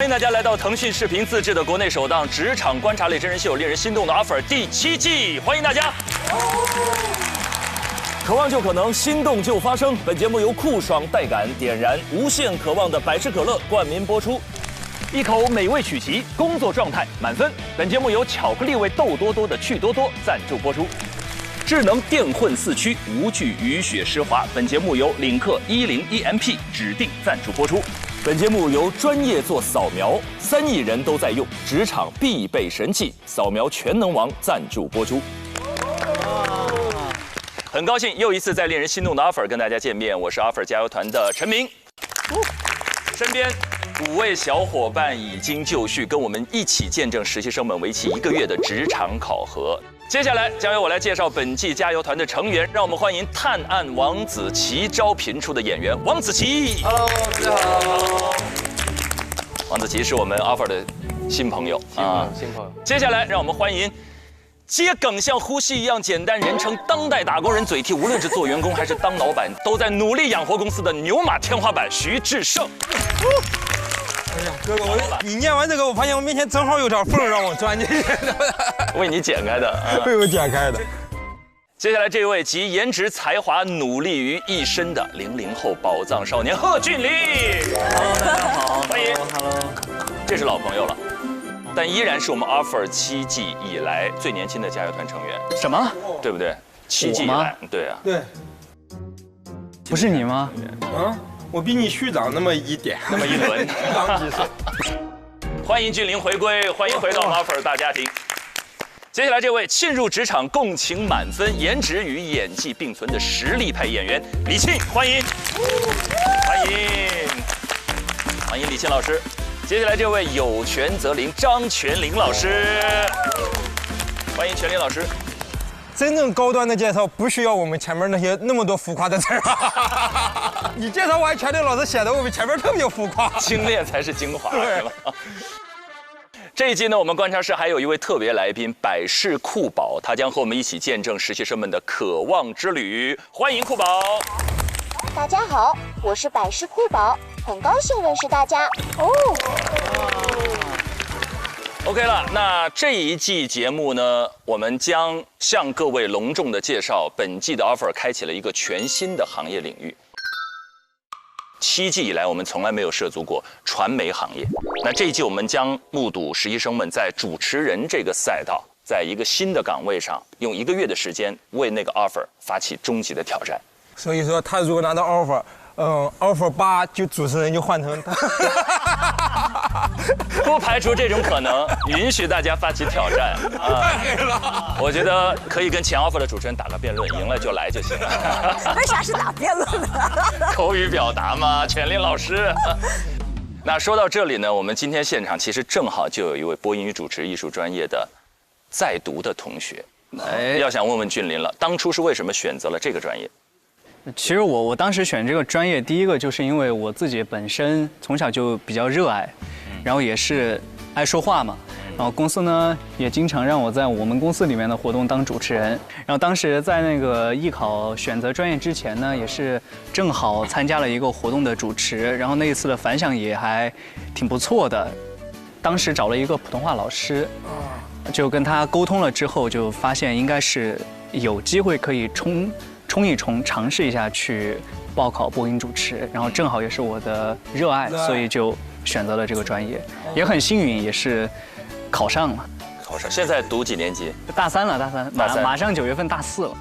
迎大家来到腾讯视频自制的国内首档职场观察类真人秀《令人心动的 offer》第7季，欢迎大家。渴望就可能，心动就发生。本节目由酷爽带感点燃无限渴望的百事可乐冠名播出。一口美味曲奇，工作状态满分。本节目由巧克力味豆多多的趣多多赞助播出。智能电混4驱，无惧雨雪湿滑。本节目由领克101MP 指定赞助播出。本节目由专业做扫描，3亿人都在用，职场必备神器扫描全能王赞助播出。很高兴又一次在令人心动的 offer 跟大家见面，我是 offer 加油团的陈明，身边5位小伙伴已经就绪，跟我们一起见证实习生们为期1个月的职场考核。接下来将由我来介绍本季加油团的成员，让我们欢迎探案王子奇招频出的演员王子奇。Hello， 大家好。王子奇是我们 offer 的新朋友啊，新朋友。接下来让我们欢迎接梗像呼吸一样简单，人称当代打工人嘴替，无论是做员工还是当老板，都在努力养活公司的牛马天花板徐志胜。哎呀，哥哥，你念完这个，我发现我面前正好有条缝让我钻进去，为你剪开的啊，被我剪开的。接下来这位集颜值才华努力于一身的00后宝藏少年贺峻霖。Hello， 大家好，欢迎。Hello， 这是老朋友了，但依然是我们 offer 7季以来最年轻的加油团成员。什么？对不对？7季以来，对啊。对。不是你吗？啊，我比你虚长那么一点，那么一轮。长几岁？欢迎峻霖回归，欢迎回到我们 offer 大家庭。接下来这位沁入职场共情满分，颜值与演技并存的实力派演员李沁，欢迎，欢迎，欢迎李沁老师。接下来这位有权则灵张泉灵老师，欢迎泉灵老师。真正高端的介绍不需要我们前面那么多浮夸的词儿。你介绍完泉灵老师显得我们前面特别浮夸，精炼才是精华，是吧？这一季呢，我们观察室还有一位特别来宾百事酷宝，他将和我们一起见证实习生们的渴望之旅。欢迎酷宝！大家好，我是百事酷宝，很高兴认识大家哦。OK 了，那这一季节目呢，我们将向各位隆重的介绍本季的 offer 开启了一个全新的行业领域。7季以来，我们从来没有涉足过传媒行业。那这一季，我们将目睹实习生们在主持人这个赛道，在一个新的岗位上，用1个月的时间为那个 offer 发起终极的挑战。所以说，他如果拿到 offer，offer 8就主持人就换成他。不排除这种可能，允许大家发起挑战啊！我觉得可以跟前 offer 的主持人打个辩论，赢了就来就行了。为啥是打辩论呢？口语表达嘛，泉灵老师。那说到这里呢，我们今天现场其实正好就有一位播音与主持艺术专业的在读的同学，要想问问峻霖了，当初是为什么选择了这个专业？其实我当时选这个专业，第一个就是因为我自己本身从小就比较热爱，然后也是爱说话嘛，然后公司呢也经常让我在我们公司里面的活动当主持人，然后当时在那个艺考选择专业之前呢，也是正好参加了一个活动的主持，然后那一次的反响也还挺不错的，当时找了一个普通话老师，就跟他沟通了之后，就发现应该是有机会可以冲一冲，尝试一下去报考播音主持，然后正好也是我的热爱，所以就选择了这个专业，也很幸运，也是考上了。考上，现在读几年级？大3了，大三，马上9月份大4了。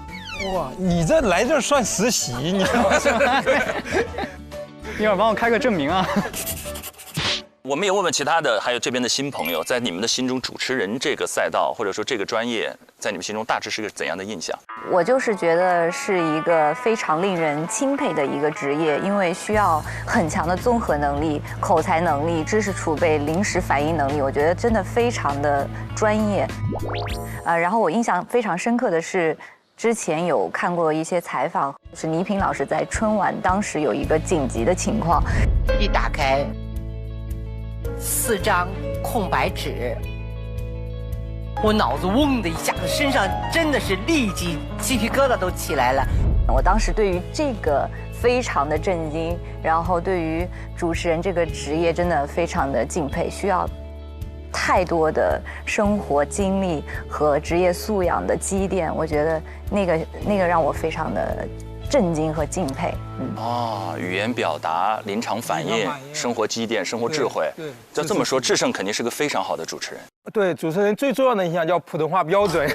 哇，你这来这算实习，你知道吗？一会儿帮我开个证明啊。我们也问问其他的，还有这边的新朋友，在你们的心中，主持人这个赛道或者说这个专业，在你们心中大致是个怎样的印象？我就是觉得是一个非常令人钦佩的一个职业，因为需要很强的综合能力、口才能力、知识储备、临时反应能力，我觉得真的非常的专业。然后我印象非常深刻的是，之前有看过一些采访，是倪萍老师在春晚当时有一个紧急的情况，一打开4张空白纸，我脑子嗡的一下子，身上真的是立即鸡皮疙瘩都起来了。我当时对于这个非常的震惊，然后对于主持人这个职业真的非常的敬佩，需要太多的生活经历和职业素养的积淀，我觉得那个让我非常的震惊和敬佩。语言表达、临场反应、生活积淀、生活智慧。对，就这么说，智胜肯定是个非常好的主持人。对，主持人最重要的一项叫普通话标准。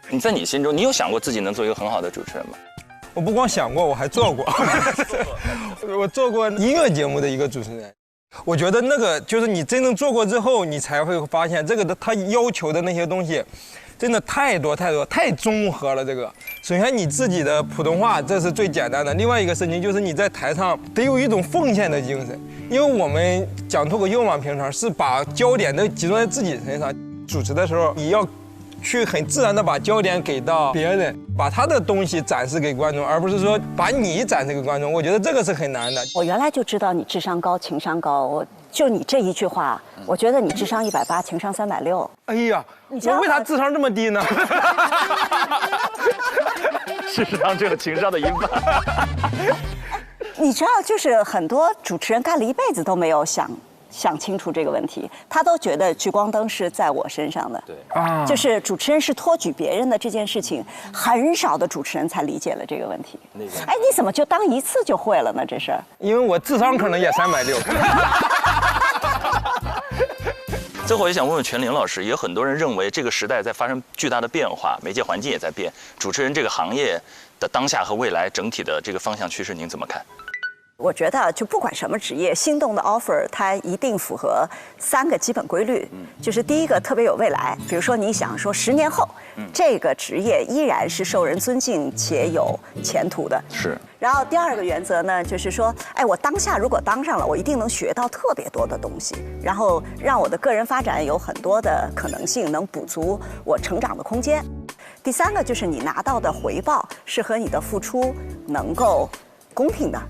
你在你心中，你有想过自己能做一个很好的主持人吗？我不光想过，我还做过。我做过音乐节目的一个主持人。我觉得那个就是你真正做过之后，你才会发现这个他要求的那些东西，真的太多太多，太综合了。这个首先你自己的普通话，这是最简单的。另外一个事情就是你在台上得有一种奉献的精神，因为我们讲脱口秀嘛，平常是把焦点都集中在自己身上。主持的时候，你要去很自然的把焦点给到别人，把他的东西展示给观众，而不是说把你展示给观众。我觉得这个是很难的。我原来就知道你智商高，情商高。就你这一句话，我觉得你智商180，情商360。哎呀，我为啥智商这么低呢？事实上，只有情商的一半。你知道，就是很多主持人干了一辈子都没有想清楚这个问题，他都觉得聚光灯是在我身上的。对啊，就是主持人是托举别人的这件事情，很少的主持人才理解了这个问题。哎，你怎么就当一次就会了呢？这事儿？因为我智商可能也360。最后也想问问全玲老师，也有很多人认为这个时代在发生巨大的变化，媒介环境也在变，主持人这个行业的当下和未来整体的这个方向趋势，您怎么看？我觉得就不管什么职业，心动的 offer 它一定符合3个基本规律，就是第一个特别有未来，比如说你想说10年后，这个职业依然是受人尊敬且有前途的。是。然后第2个原则呢，就是说，哎，我当下如果当上了，我一定能学到特别多的东西，然后让我的个人发展有很多的可能性，能补足我成长的空间。第3个就是你拿到的回报是和你的付出能够公平的。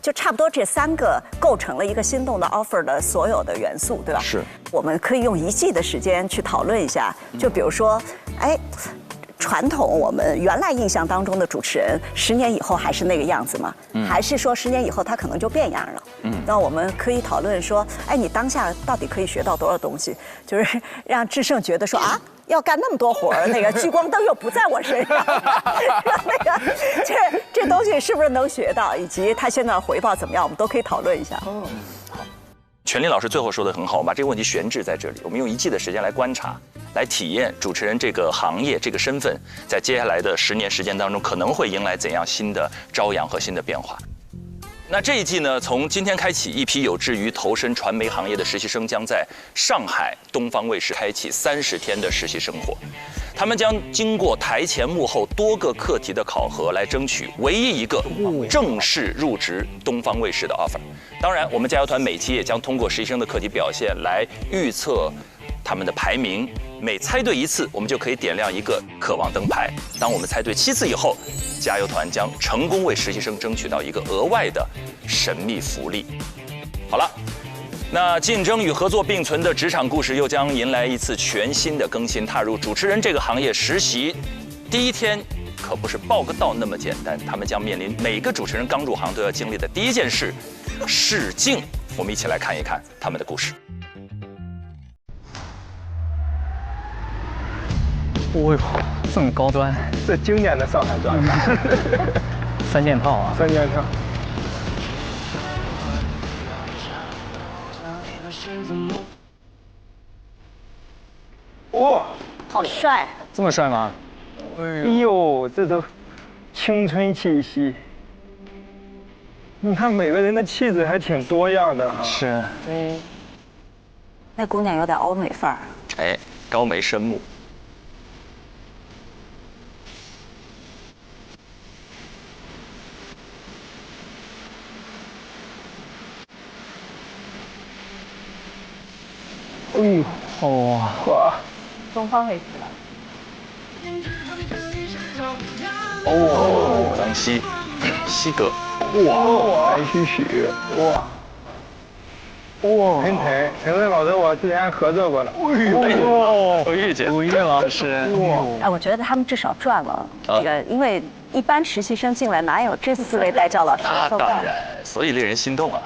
就差不多这3个构成了一个心动的 offer 的所有的元素，对吧？是。我们可以用1季的时间去讨论一下，就比如说，哎，传统我们原来印象当中的主持人10年以后还是那个样子吗？还是说10年以后他可能就变样了？那我们可以讨论说，哎，你当下到底可以学到多少东西？就是让智胜觉得说啊。要干那么多活儿，那个聚光灯又不在我身上，那个就是这东西是不是能学到，以及他现在回报怎么样，我们都可以讨论一下。好，全玲老师最后说的很好，我们把这个问题悬置在这里，我们用1季的时间来观察，来体验主持人这个行业这个身份，在接下来的10年时间当中，可能会迎来怎样新的朝阳和新的变化。那这一季呢，从今天开启，一批有志于投身传媒行业的实习生将在上海东方卫视开启30天的实习生活。他们将经过台前幕后多个课题的考核，来争取唯一一个正式入职东方卫视的 offer。当然，我们加油团每期也将通过实习生的课题表现来预测他们的排名。每猜对1次，我们就可以点亮一个渴望灯牌。当我们猜对7次以后，加油团将成功为实习生争取到一个额外的神秘福利。好了，那竞争与合作并存的职场故事又将迎来一次全新的更新。踏入主持人这个行业实习第1天，可不是报个到那么简单。他们将面临每个主持人刚入行都要经历的第一件事——试镜。我们一起来看一看他们的故事。哦呦，这么高端，这经典的上海装，3件套啊，3件套。哇，好帅！这么帅吗？哎呦，这都青春气息。你看每个人的气质还挺多样的啊。是。对。那姑娘有点欧美范儿。哎，高眉深目。哎呦，哇！东方卫视的。哦，张西哥，哇，白许，哇，哇，陈晨老师，我之前还合作过了。有遇见吴越老师，哎，我觉得他们至少赚了这个，因为一般实习生进来哪有这4位带赵老师的？当然，所以令人心动啊。